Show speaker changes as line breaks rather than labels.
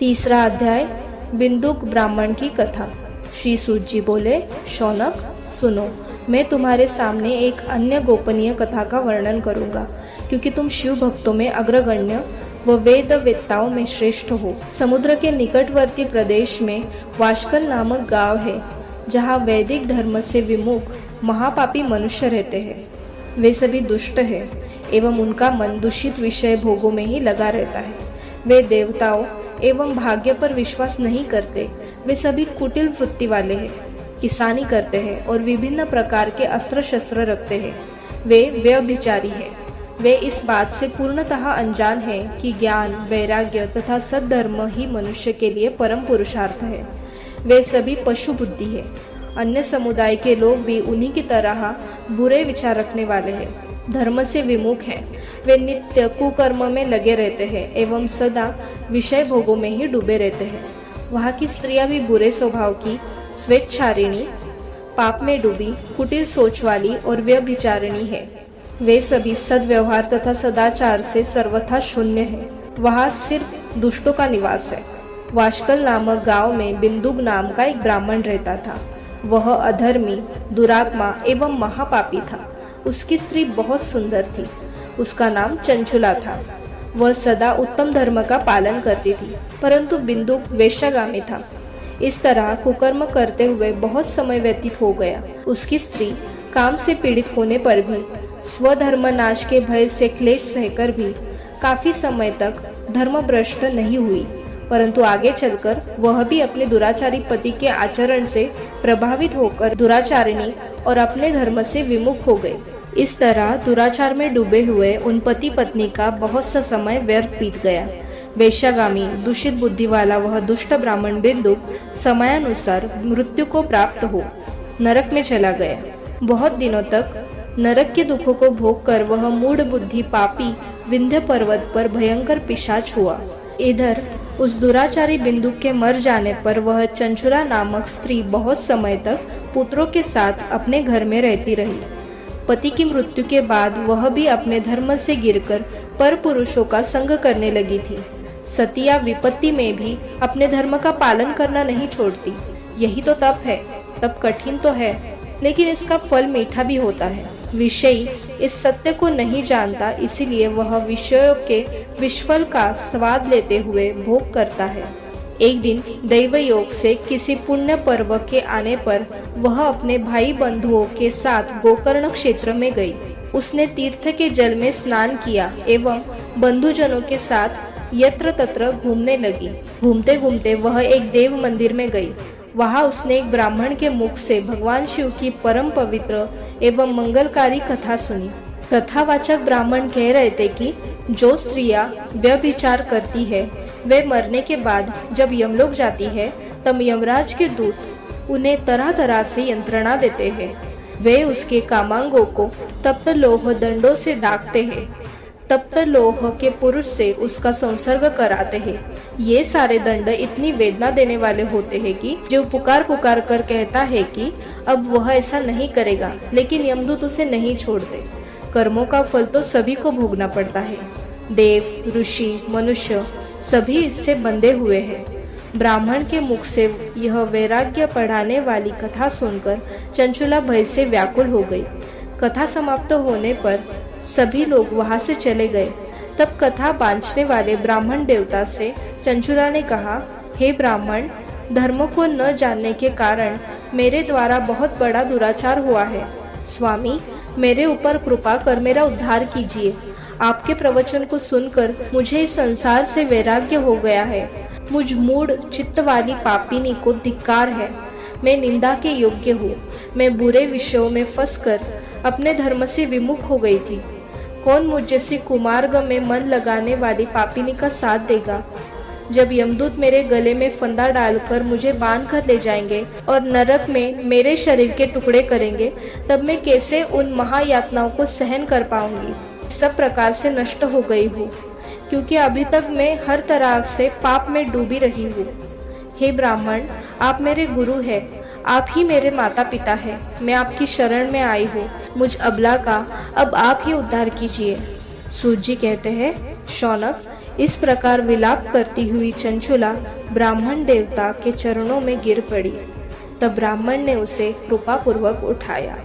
तीसरा अध्याय, बिंदुक ब्राह्मण की कथा। श्री सूत जी बोले, शौनक सुनो, मैं तुम्हारे सामने एक अन्य गोपनीय कथा का वर्णन करूंगा, क्योंकि तुम शिव भक्तों में अग्रगण्य व वेद वेत्ताओं में श्रेष्ठ हो। समुद्र के निकटवर्ती प्रदेश में वाशकल नामक गांव है, जहाँ वैदिक धर्म से विमुख महापापी मनुष्य रहते हैं। वे सभी दुष्ट हैं एवं उनका मन दूषित विषय भोगों में ही लगा रहता है। वे देवताओं एवं भाग्य पर विश्वास नहीं करते। वे सभी कुटिल वृत्ति वाले हैं, किसानी करते हैं और विभिन्न प्रकार के अस्त्र शस्त्र रखते हैं। वे व्यभिचारी हैं। वे इस बात से पूर्णतः अनजान हैं कि ज्ञान, वैराग्य तथा सद्धर्म ही मनुष्य के लिए परम पुरुषार्थ है। वे सभी पशु बुद्धि है। अन्य समुदाय के लोग भी उन्हीं की तरह बुरे विचार रखने वाले हैं, धर्म से विमुख हैं। वे नित्य कुकर्म में लगे रहते हैं एवं सदा विषय भोगों में ही डूबे रहते हैं। वहाँ की स्त्रियां भी बुरे स्वभाव की, स्वेच्छारिणी, पाप में डूबी, कुटिल सोच वाली और व्यभिचारिणी है। वे सभी सद्व्यवहार तथा सदाचार से सर्वथा शून्य है। वहाँ सिर्फ दुष्टों का निवास है। वाशकल नामक गांव में बिंदुक नाम का एक ब्राह्मण रहता था। वह अधर्मी, दुरात्मा एवं महापापी था। उसकी स्त्री बहुत सुंदर थी। उसका नाम चंचुला था। वह सदा उत्तम धर्म का पालन करती थी, परंतु बिंदुक वेश्यागामी था। इस तरह कुकर्म करते हुए बहुत समय व्यतीत हो गया। उसकी स्त्री काम से पीड़ित होने पर भी, स्वधर्म नाश के भय से क्लेश सहकर भी काफी समय तक धर्मभ्रष्ट नहीं हुई, परंतु आगे चलकर वह भी अपने दुराचारी पति के आचरण से प्रभावित होकर दुराचारिणी और अपने धर्म से विमुख हो गई। इस तरह दुराचार में डूबे हुए उन पति पत्नी का बहुत सा समय व्यर्थ बीत गया। वेश्यागामी, दूषित बुद्धि वाला वह दुष्ट ब्राह्मण बिंदुक समयानुसार मृत्यु को प्राप्त हो नरक में चला गया। बहुत दिनों तक नरक के दुखों को भोग कर वह मूढ़ बुद्धि पापी विंध्य पर्वत पर भयंकर पिशाच हुआ। इधर उस दुराचारी बिंदुक के मर जाने पर वह चंचुला नामक स्त्री बहुत समय तक पुत्रों के साथ अपने घर में रहती रही। पति की मृत्यु के बाद वह भी अपने धर्म से गिरकर पर पुरुषों का संग करने लगी थी। सतिया विपत्ति में भी अपने धर्म का पालन करना नहीं छोड़ती। यही तो तप है। तप कठिन तो है, लेकिन इसका फल मीठा भी होता है। विषयी इस सत्य को नहीं जानता, इसीलिए वह विषयों के विषफल का स्वाद लेते हुए भोग करता है। एक दिन दैव योग से किसी पुण्य पर्व के आने पर वह अपने भाई बंधुओं के साथ गोकर्ण क्षेत्र में गई। उसने तीर्थ के जल में स्नान किया एवं बंधुजनों के साथ यत्र तत्र घूमने लगी। घूमते घूमते वह एक देव मंदिर में गई। वहाँ उसने एक ब्राह्मण के मुख से भगवान शिव की परम पवित्र एवं मंगलकारी कथा सुनी। कथावाचक ब्राह्मण कह रहे थे कि जो स्त्रियां व्यभिचार करती है, वे मरने के बाद जब यमलोक जाती है, तब यमराज के दूत उन्हें तरह तरह से यंत्रणा देते हैं। वे उसके कामांगों को तप्त लोह दंडों से दागते हैं। तप्त लोह के पुरुष से उसका संसर्ग कराते हैं। ये सारे दंड इतनी वेदना देने वाले होते हैं कि जो पुकार पुकार कर कहता है कि अब वह ऐसा नहीं करेगा, लेकिन यमदूत उसे नहीं छोड़ते। कर्मों का फल तो सभी को भोगना पड़ता है। देव, ऋषि, मनुष्य सभी इससे बंधे हुए हैं। ब्राह्मण के मुख से यह वैराग्य पढ़ाने वाली कथा सुनकर चंचुला भय से व्याकुल हो गई। कथा समाप्त होने पर सभी लोग वहां से चले गए। तब कथा बांचने वाले ब्राह्मण देवता से चंचुला ने कहा, हे ब्राह्मण, धर्म को न जानने के कारण मेरे द्वारा बहुत बड़ा दुराचार हुआ है। स्वामी, मेरे ऊपर कृपा कर मेरा उद्धार कीजिए। आपके प्रवचन को सुनकर मुझे इस संसार से वैराग्य हो गया है। मुझ मूढ़ चित्त वाली पापिनी को धिक्कार है। मैं निंदा के योग्य हूँ। मैं बुरे विषयों में फंसकर अपने धर्म से विमुख हो गई थी। कौन मुझ जैसी कुमार्ग में मन लगाने वाली पापिनी का साथ देगा? जब यमदूत मेरे गले में फंदा डालकर मुझे बांध कर ले जाएंगे और नरक में मेरे शरीर के टुकड़े करेंगे, तब मैं कैसे उन महायातनाओं को सहन कर पाऊंगी? सब प्रकार से नष्ट हो गई हूँ, क्योंकि अभी तक मैं हर तरह से पाप में डूबी रही हूँ। हे ब्राह्मण, आप मेरे गुरु हैं। आप ही मेरे माता पिता हैं। मैं आपकी शरण में आई हूँ। मुझ अबला का अब आप ही उद्धार कीजिए। सूत जी कहते हैं, शौनक, इस प्रकार विलाप करती हुई चंचुला ब्राह्मण देवता के चरणों में गिर पड़ी। तब ब्राह्मण ने उसे कृपापूर्वक उठाया।